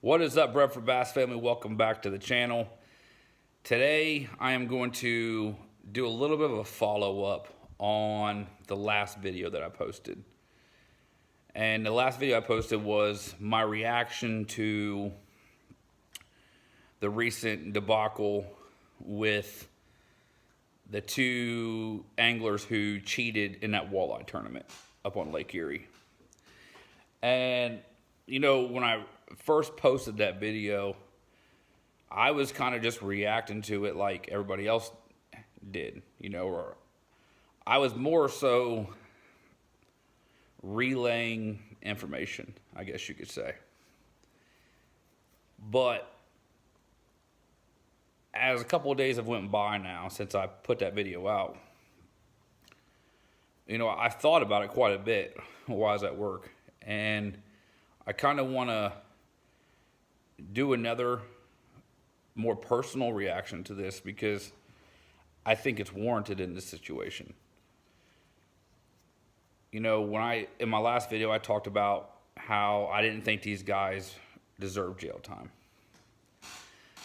What is up, Bred for Bass family? Welcome back to the channel. Today, I am going to do a little bit of a follow-up on the last video that I posted. And the last video I posted was my reaction to the recent debacle with the two anglers who cheated in that walleye tournament up on Lake Erie. And, you know, when I first posted that video, I was kind of just reacting to it like everybody else did, you know, or I was more so relaying information, I guess you could say. But as a couple of days have went by now since I put that video out, you know, I've thought about it quite a bit while I was at work, and I kind of want to do another more personal reaction to this because I think it's warranted in this situation. You know, in my last video, I talked about how I didn't think these guys deserved jail time.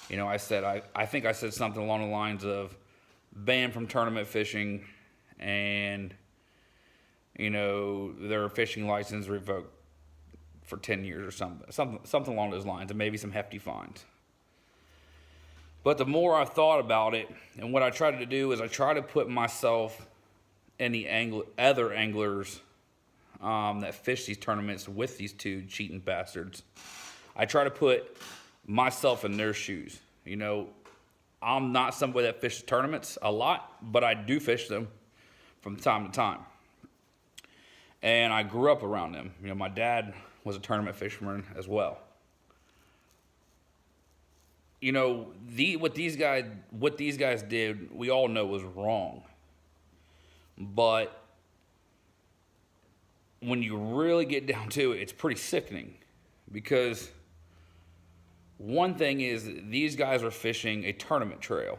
You know, I think I said something along the lines of banned from tournament fishing and, you know, their fishing license revoked for 10 years or something along those lines, and maybe some hefty fines. But the more I thought about it, and what I tried to do is I try to put myself in the other anglers that fish these tournaments with these two cheating bastards. I try to put myself in their shoes. You know, I'm not somebody that fishes tournaments a lot, but I do fish them from time to time. And I grew up around them. You know, my dad was a tournament fisherman as well. You know, what these guys did, we all know was wrong. But when you really get down to it, it's pretty sickening. Because one thing is, these guys are fishing a tournament trail.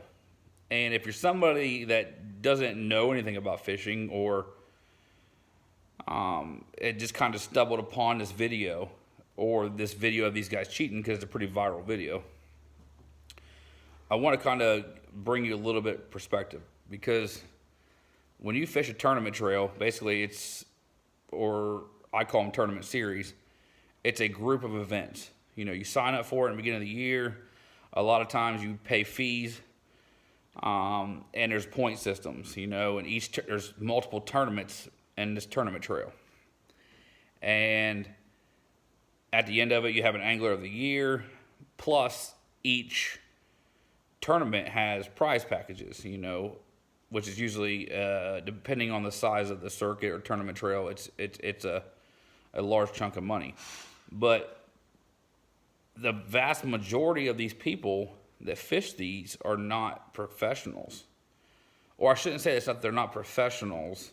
And if you're somebody that doesn't know anything about fishing, or it just kind of stumbled upon this video, or this video of these guys cheating because it's a pretty viral video, I want to kind of bring you a little bit of perspective. Because when you fish a tournament trail, basically or I call them tournament series, it's a group of events. You know, you sign up for it in the beginning of the year. A lot of times you pay fees, and there's point systems, you know, and there's multiple tournaments in this tournament trail. And at the end of it, you have an angler of the year, plus each tournament has prize packages, you know, which is usually, depending on the size of the circuit or tournament trail, it's a large chunk of money. But the vast majority of these people that fish these are not professionals. Or I shouldn't say this, that they're not professionals.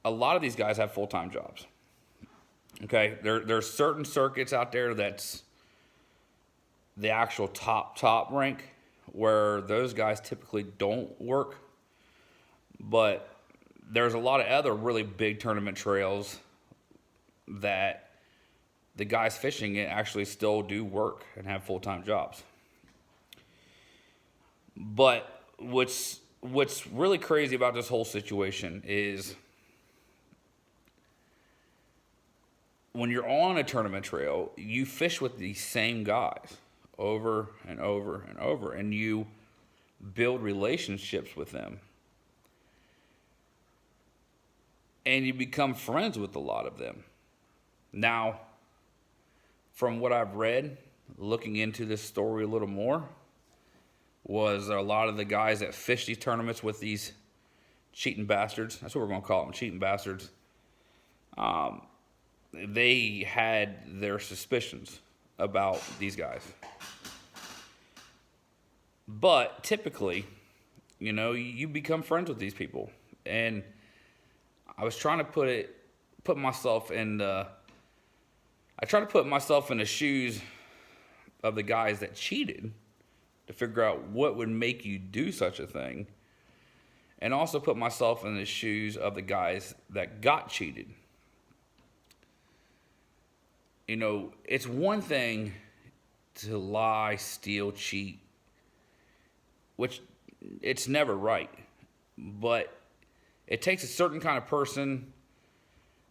A lot of these guys have full-time jobs. Okay, there's certain circuits out there that's the actual top rank where those guys typically don't work. But there's a lot of other really big tournament trails that the guys fishing it actually still do work and have full-time jobs. But what's really crazy about this whole situation is when you're on a tournament trail, you fish with these same guys over and over and over, and you build relationships with them. And you become friends with a lot of them. Now, from what I've read, looking into this story a little more, was a lot of the guys that fish these tournaments with these cheating bastards, that's what we're going to call them, cheating bastards, they had their suspicions about these guys. But typically, you know, you become friends with these people. And I was trying to put myself in the shoes of the guys that cheated to figure out what would make you do such a thing. And also put myself in the shoes of the guys that got cheated. it's one thing to lie, steal, cheat, which it's never right. But it takes a certain kind of person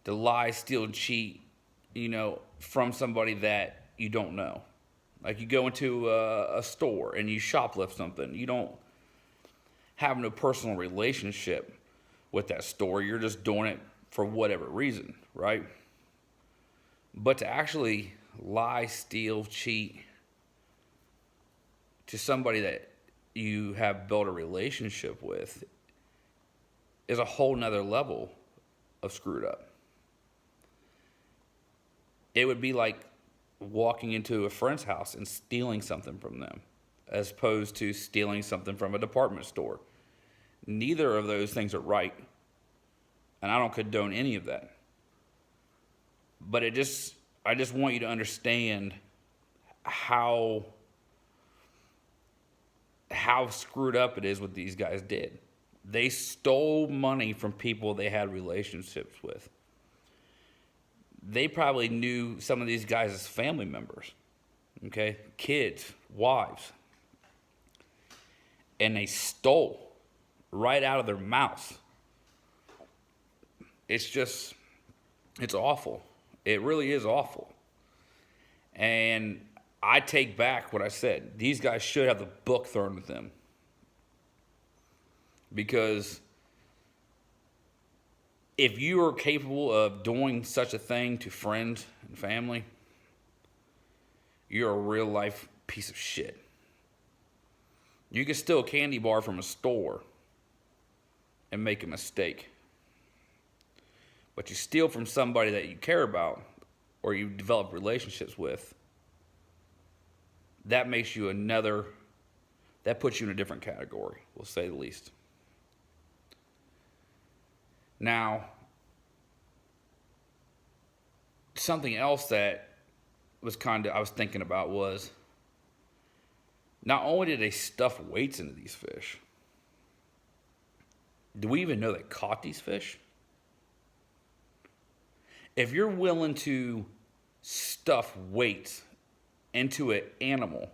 to lie, steal, and cheat, from somebody that you don't know. Like you go into a store and you shoplift something. You don't have no personal relationship with that store. You're just doing it for whatever reason, right? But to actually lie, steal, cheat to somebody that you have built a relationship with is a whole nother level of screwed up. It would be like walking into a friend's house and stealing something from them, as opposed to stealing something from a department store. Neither of those things are right, and I don't condone any of that. But I just want you to understand how screwed up it is what these guys did. They stole money from people they had relationships with. They probably knew some of these guys as family members, okay? Kids, wives. And they stole right out of their mouths. It's awful. It really is awful. And I take back what I said. These guys should have the book thrown at them. Because if you are capable of doing such a thing to friends and family, you're a real life piece of shit. You can steal a candy bar from a store and make a mistake. But you steal from somebody that you care about or you develop relationships with, that makes you that puts you in a different category, we'll say the least. Now, something else that I was thinking about was, not only did they stuff weights into these fish, do we even know they caught these fish? If you're willing to stuff weights into an animal,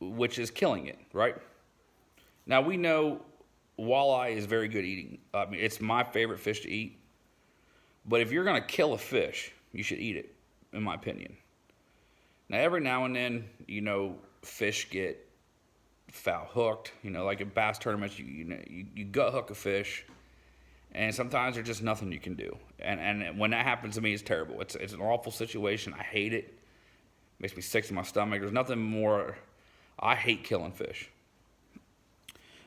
which is killing it, right? Now, we know walleye is very good eating. I mean, it's my favorite fish to eat. But if you're going to kill a fish, you should eat it, in my opinion. Now, every now and then, fish get foul hooked. Like at bass tournaments, you gut hook a fish, and sometimes there's just nothing you can do. And when that happens to me, it's terrible. It's an awful situation. I hate it. It makes me sick to my stomach. There's nothing more. I hate killing fish.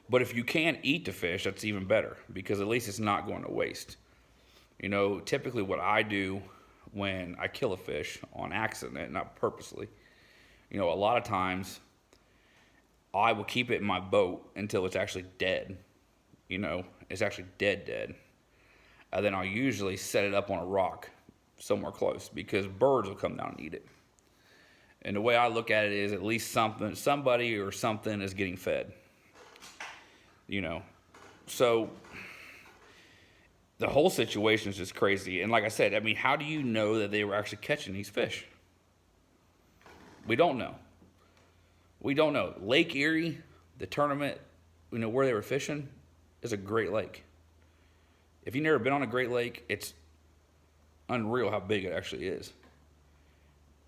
But if you can't eat the fish, that's even better, because at least it's not going to waste. Typically what I do when I kill a fish on accident, not purposely, a lot of times I will keep it in my boat until it's actually dead. It's actually dead. And then I'll usually set it up on a rock somewhere close, because birds will come down and eat it. And the way I look at it is, at least somebody or something is getting fed. So the whole situation is just crazy. And like I said, how do you know that they were actually catching these fish? We don't know. Lake Erie, the tournament, where they were fishing, is a great lake. If you've never been on a great lake, it's unreal how big it actually is.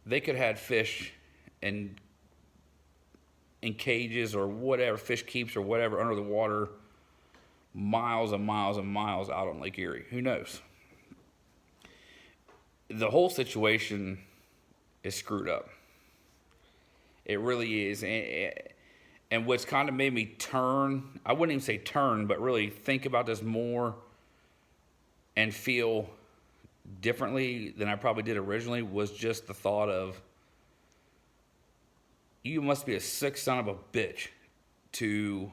They could have had fish in cages or whatever, fish keeps or whatever, under the water, miles and miles and miles out on Lake Erie. Who knows? The whole situation is screwed up. It really is. And what's kind of made me turn, I wouldn't even say turn, but really think about this more and feel differently than I probably did originally, was just the thought of, you must be a sick son of a bitch to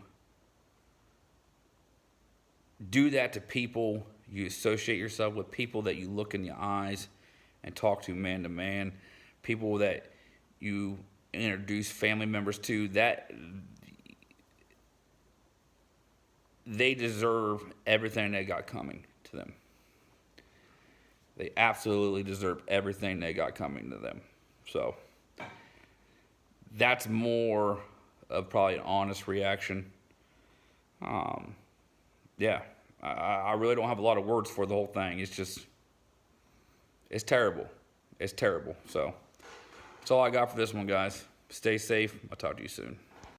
do that to people you associate yourself with, people that you look in the eyes and talk to man to man, people that you introduce family members to, that they deserve everything they got coming to them. They absolutely deserve everything they got coming to them. So that's more of probably an honest reaction. Yeah, I really don't have a lot of words for the whole thing. It's just, it's terrible. It's terrible. So that's all I got for this one, guys. Stay safe. I'll talk to you soon.